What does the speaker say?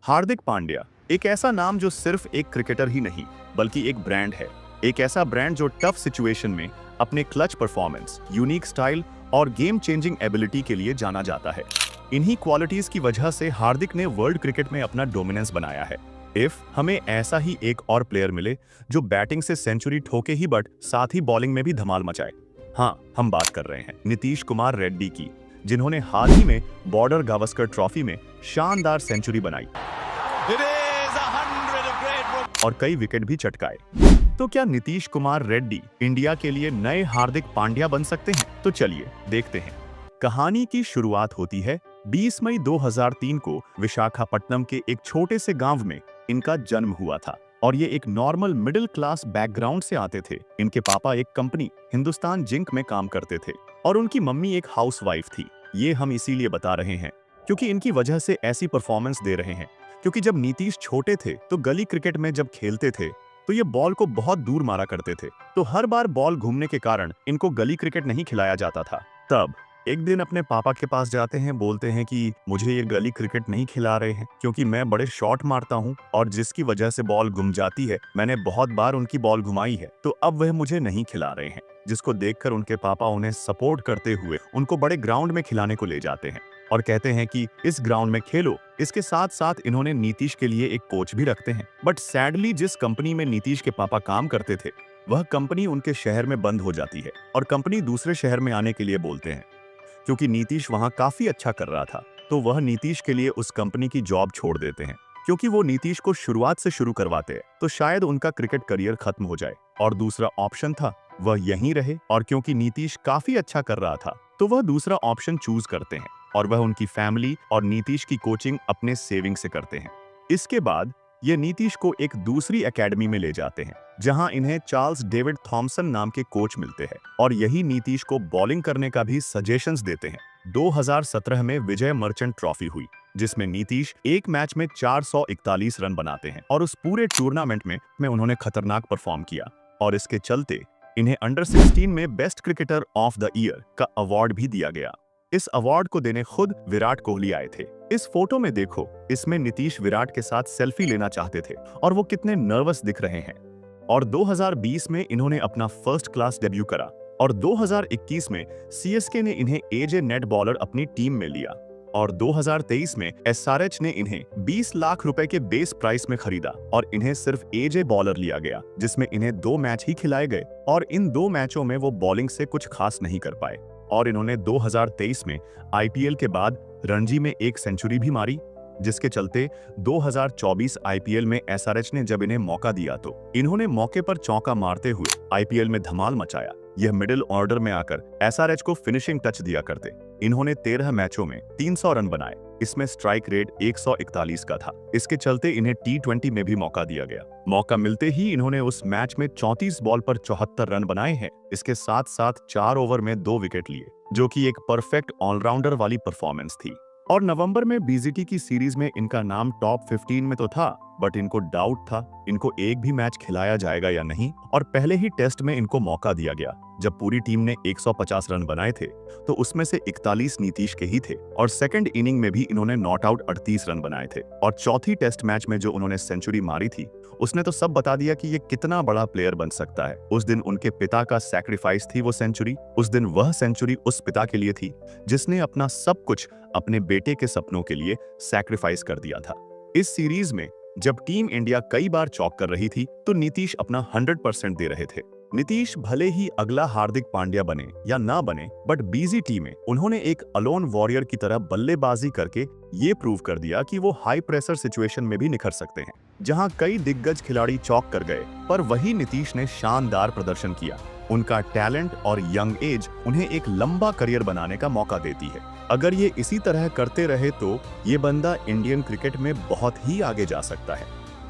हार्दिक पांड्या एक ऐसा नाम जो सिर्फ एक क्रिकेटर ही नहीं बल्कि एक ब्रांड है। एक ऐसा ब्रांड जो टफ सिचुएशन में अपने क्लच परफॉर्मेंस, यूनिक स्टाइल और गेम चेंजिंग एबिलिटी के लिए जाना जाता है। इन्हीं क्वालिटीज की वजह से हार्दिक ने वर्ल्ड क्रिकेट में अपना डोमिनेंस बनाया है। इफ हमें ऐसा ही एक और प्लेयर मिले जो बैटिंग से सेंचुरी ठोके ही बट साथ ही बॉलिंग में भी धमाल मचाए। हाँ, हम बात कर रहे हैं नीतीश कुमार रेड्डी की, जिन्होंने हाल ही में बॉर्डर गावस्कर ट्रॉफी में शानदार सेंचुरी बनाई और कई विकेट भी चटकाए। तो क्या नीतीश कुमार रेड्डी इंडिया के लिए नए हार्दिक पांड्या बन सकते हैं? तो चलिए देखते हैं। कहानी की शुरुआत होती है 20 मई 2003 को विशाखापट्टनम के एक छोटे से गांव में इनका जन्म हुआ था और ये एक नॉर्मल मिडिल क्लास बैकग्राउंड से आते थे। इनके पापा एक कंपनी हिंदुस्तान जिंक में काम करते थे और उनकी मम्मी एक हाउसवाइफ थी। ये हम इसीलिए बता रहे हैं क्योंकि इनकी वजह से ऐसी परफॉर्मेंस दे रहे हैं, क्योंकि जब नीतीश छोटे थे तो गली क्रिकेट में जब खेलते थे तो ये बॉल को बहुत दूर मारा करते थे, तो हर बार बॉल घूमने के कारण इनको गली क्रिकेट नहीं खिलाया जाता था। तब एक दिन अपने पापा के पास जाते हैं, बोलते हैं कि मुझे ये गली क्रिकेट नहीं खिला रहे हैं क्योंकि मैं बड़े शॉट मारता हूँ और जिसकी वजह से बॉल घूम जाती है। मैंने बहुत बार उनकी बॉल घुमाई है, तो अब वह मुझे नहीं खिला रहे हैं। जिसको देखकर उनके पापा उन्हें सपोर्ट करते हुए उनको बड़े ग्राउंड में खिलाने को ले जाते हैं और कहते हैं कि इस ग्राउंड में खेलो। इसके साथ साथ इन्होंने नीतीश के लिए एक कोच भी रखते हैं। बट सैडली जिस कंपनी में नीतीश के पापा काम करते थे वह कंपनी उनके शहर में बंद हो जाती है और कंपनी दूसरे शहर में आने के लिए बोलते हैं। क्योंकि नीतीश वहां काफी अच्छा कर रहा था तो वह नीतीश के लिए उस कंपनी की जॉब छोड़ देते हैं, क्योंकि वो नीतीश को शुरुआत से शुरू करवाते हैं तो शायद उनका क्रिकेट करियर खत्म हो जाए। और दूसरा ऑप्शन था वह यहीं रहे, और क्योंकि नीतीश काफी अच्छा कर रहा था तो वह दूसरा ऑप्शन चूज करते हैं और वह उनकी फैमिली और नीतीश की कोचिंग अपने सेविंग से करते हैं। इसके बाद ये नीतीश को एक दूसरी एकेडमी में ले जाते हैं जहां इन्हें चार्ल्स डेविड थॉमसन नाम के कोच मिलते हैं और यही नीतीश को बॉलिंग करने का भी सजेशंस देते हैं। 2017 में विजय मर्चेंट ट्रॉफी हुई जिसमें नीतीश एक मैच में 441 रन बनाते हैं और उस पूरे टूर्नामेंट में उन्होंने खतरनाक परफॉर्म किया और इसके चलते इन्हें अंडर 16 में best cricketer of the year का अवार्ड भी दिया गया। इस अवार्ड को देने खुद विराट कोहली आए थे। इस फोटो में देखो, इसमें नीतीश विराट के साथ सेल्फी लेना चाहते थे और वो कितने नर्वस दिख रहे हैं। और 2020 में इन्होंने अपना फर्स्ट क्लास डेब्यू करा और 2021 में सीएसके ने इन्हें एजे नेट बॉलर अपनी टीम में लिया और 2023 में एसआरएच ने इन्हें 20 लाख रुपए के बेस प्राइस में खरीदा और इन्हें सिर्फ एजे बॉलर लिया गया, जिसमें इन्हें 2 मैच ही खिलाए गए और इन 2 मैचों में वो बॉलिंग से कुछ खास नहीं कर पाए। और इन्होंने 2023 में आईपीएल के बाद रणजी में एक सेंचुरी भी मारी, जिसके चलते 2024 आईपीएल में एसआरएच ने जब इन्हें मौका दिया तो इन्होंने मौके पर चौका मारते हुए आईपीएल में धमाल मचाया। यह मिडिल ऑर्डर में आकर एसआरएच को फिनिशिंग टच दिया करते। इन्होंने 13 मैचों में 300 रन बनाए, इसमें स्ट्राइक रेट 141 का था। इसके चलते इन्हें T20 में भी मौका दिया गया। मौका मिलते ही इन्होंने उस मैच में 34 बॉल पर 74 रन बनाए हैं। इसके साथ साथ 4 ओवर में 2 विकेट लिए, जो कि एक परफेक्ट ऑलराउंडर वाली परफॉर्मेंस थी। और नवंबर में बीजीटी की सीरीज में इनका नाम टॉप 15 में तो था, बट इनको डाउट था इनको एक भी मैच खिलाया जाएगा या नहीं। और पहले ही टेस्ट में इनको मौका दिया गया जब पूरी टीम ने 150 रन बनाए थे तो उसमें से 41 नीतीश के ही थे। और सेकंड इनिंग में भी इन्होंने नॉट आउट 38 रन बनाए थे। और चौथी टेस्ट मैच में जो उन्होंने सेंचुरी मारी थी उसने तो सब बता दिया कि ये कितना बड़ा प्लेयर बन सकता है। उस दिन उनके पिता का सैक्रिफाइस थी वो सेंचुरी। उस दिन वह सेंचुरी उस पिता के लिए थी जिसने अपना सब कुछ अपने बेटे के सपनों के लिए सैक्रिफाइस कर दिया था। इस सीरीज में जब टीम इंडिया कई बार चौक कर रही थी तो नीतीश अपना 100% दे रहे थे। नीतीश भले ही अगला हार्दिक पांड्या बने या ना बने, बट बीजीटी में उन्होंने एक अलोन वॉरियर की तरह बल्लेबाजी करके ये प्रूव कर दिया कि वो हाई प्रेशर सिचुएशन में भी निखर सकते हैं, जहां कई दिग्गज खिलाड़ी चौक कर गए पर वही नीतीश ने शानदार प्रदर्शन किया। उनका टैलेंट और यंग एज उन्हें एक लंबा करियर बनाने का मौका देती है। अगर ये इसी तरह करते रहे तो ये बंदा इंडियन क्रिकेट में बहुत ही आगे जा सकता है।